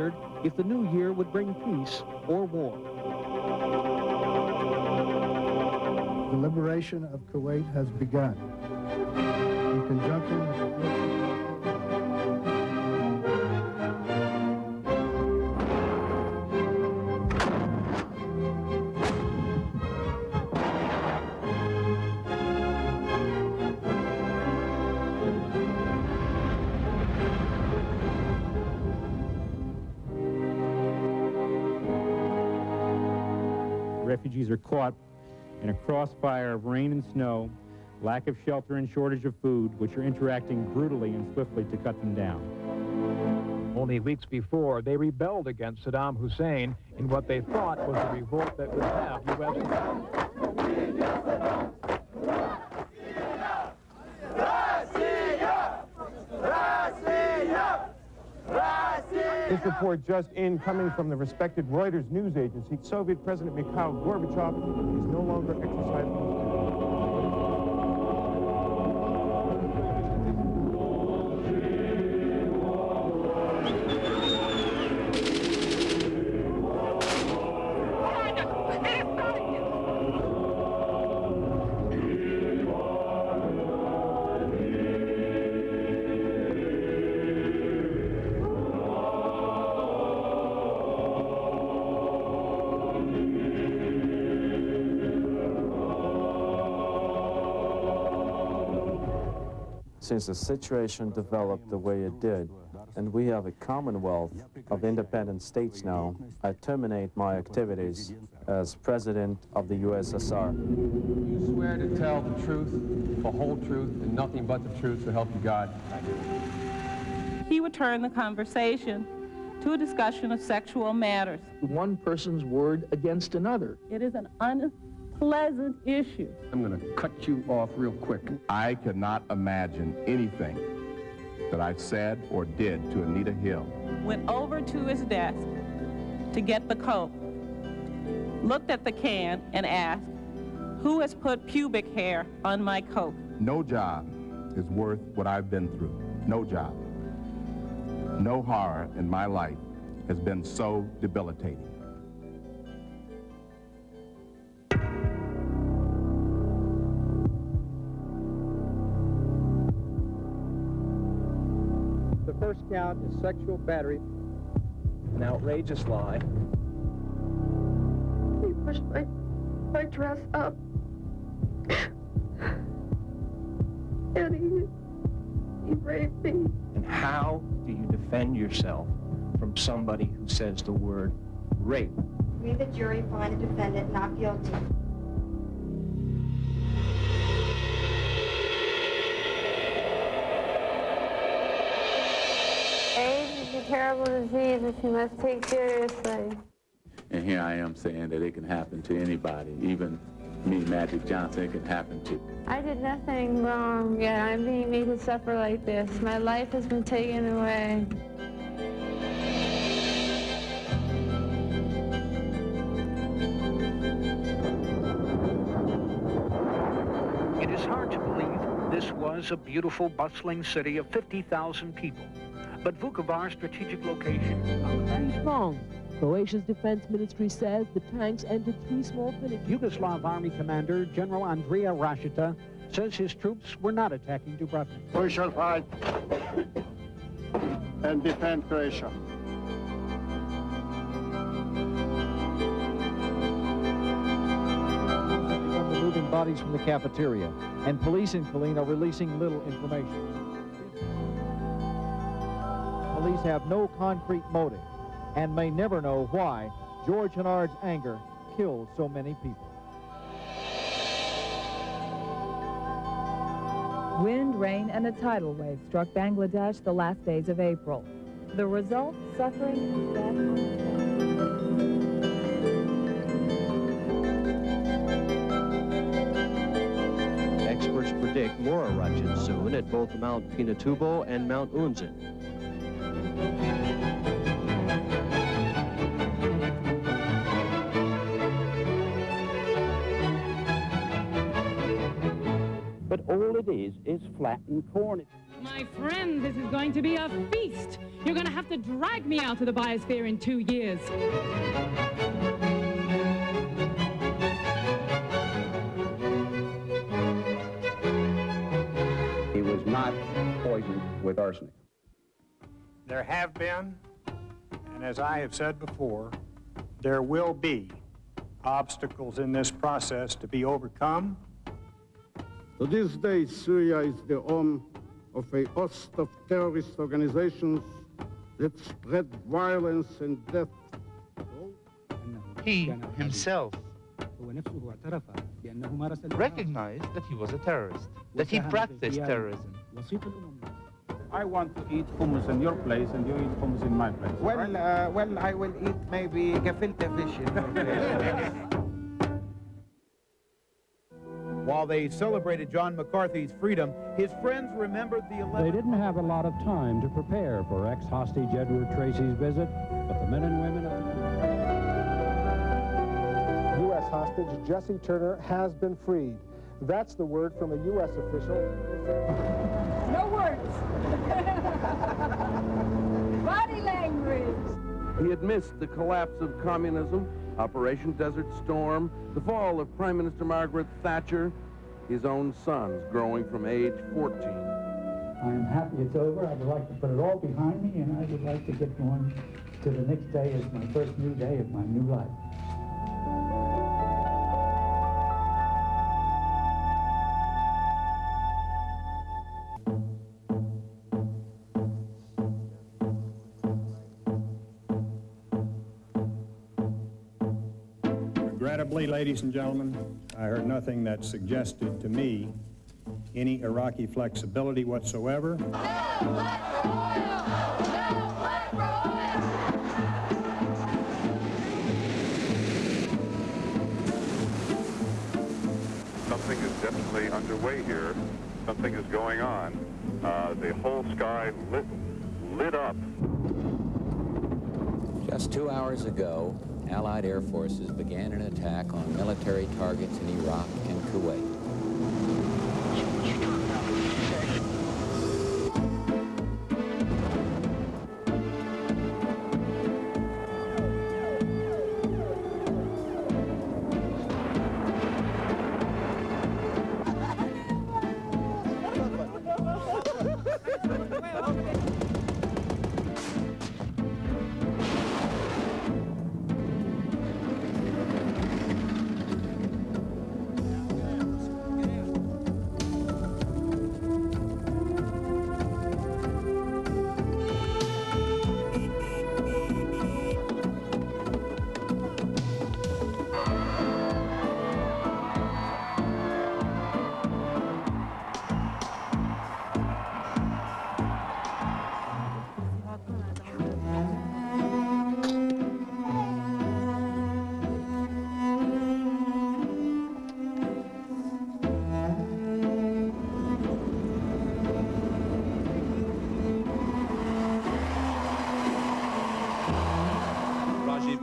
wondered if the new year would bring peace or war. The liberation of Kuwait has begun. In conjunction with the Refugees are caught in a crossfire of rain and snow, lack of shelter and shortage of food, which are interacting brutally and swiftly to cut them down. Only weeks before, they rebelled against Saddam Hussein in what they thought was a revolt that would have U.S. This report just in, coming from the respected Reuters news agency, Soviet President Mikhail Gorbachev is no longer exercising Since the situation developed the way it did, and we have a commonwealth of independent states now, I terminate my activities as President of the USSR. You swear to tell the truth, the whole truth, and nothing but the truth, so help you God. He would turn the conversation to a discussion of sexual matters. One person's word against another. It is an unpleasant issue. I'm going to cut you off real quick. I cannot imagine anything that I said or did to Anita Hill. Went over to his desk to get the Coke, looked at the can and asked, "Who has put pubic hair on my Coke?" No job is worth what I've been through. No job. No horror in my life has been so debilitating. The first count is sexual battery, an outrageous lie. He pushed my dress up. And he raped me. And how do you defend yourself from somebody who says the word rape? We, the jury, find the defendant not guilty. AIDS is a terrible disease which you must take seriously. And here I am saying that it can happen to anybody, even me, Magic Johnson, it can happen to. I did nothing wrong, yet I'm being made to suffer like this. My life has been taken away. It is hard to believe this was a beautiful, bustling city of 50,000 people. But Vukovar's strategic location... Strong. Croatia's defense ministry says the tanks entered 3 small villages. Yugoslav Army Commander General Andrija Rashita says his troops were not attacking Dubrovnik. We shall fight and defend Croatia. Removing bodies from the cafeteria, and police in Killeen are releasing little information. Police have no concrete motive and may never know why George Hennard's anger killed so many people. Wind, rain, and a tidal wave struck Bangladesh the last days of April. The result, suffering and death. Experts predict more eruptions soon at both Mount Pinatubo and Mount Unzen. But all it is flattened corn. My friend, this is going to be a feast. You're going to have to drag me out of the biosphere in 2 years. He was not poisoned with arsenic. There have been, and as I have said before, there will be obstacles in this process to be overcome. To this day, Syria is the home of a host of terrorist organizations that spread violence and death. He himself recognized that he was a terrorist, that he practiced terrorism. I want to eat hummus in your place and you eat hummus in my place. Well, well, I will eat maybe gefilte fish in your place. While they celebrated John McCarthy's freedom, his friends remembered the 11th... They didn't have a lot of time to prepare for ex-hostage Edward Tracy's visit, but the men and women of the... U.S. hostage Jesse Turner has been freed. That's the word from a U.S. official. No words. Body language. He had missed the collapse of communism, Operation Desert Storm, the fall of Prime Minister Margaret Thatcher, his own sons growing from age 14. I am happy it's over. I would like to put it all behind me, and I would like to get going to the next day as my first new day of my new life. Regrettably, ladies and gentlemen, I heard nothing that suggested to me any Iraqi flexibility whatsoever. Something is definitely underway here. Something is going on. The whole sky lit up. Just 2 hours ago, Allied air forces began an attack on military targets in Iraq and Kuwait.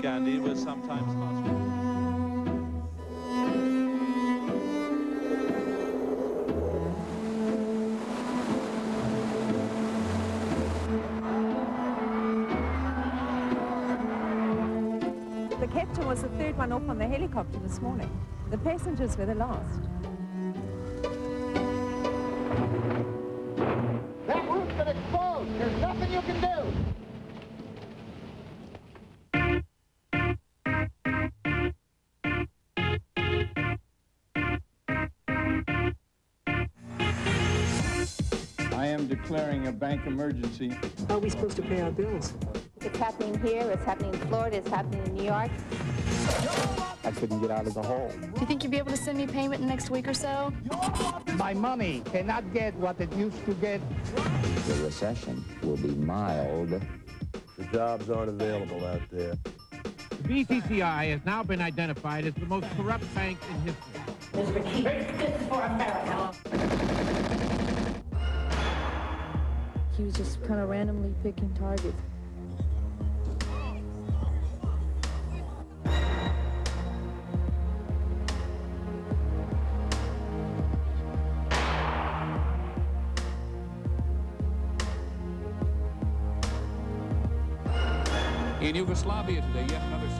Gandhi was sometimes hospitalized. The captain was the third one up on the helicopter this morning. The passengers were the last. That roof's been exposed. There's nothing you can do. I am declaring a bank emergency. How are we supposed to pay our bills? It's happening here, it's happening in Florida, it's happening in New York. I couldn't get out of the hole. Do you think you'll be able to send me payment in the next week or so? My money cannot get what it used to get. The recession will be mild. The jobs aren't available out there. The BCCI has now been identified as the most corrupt bank in history. Mr. Keeper, this is for America. He was just kind of randomly picking targets. In Yugoslavia today, yet another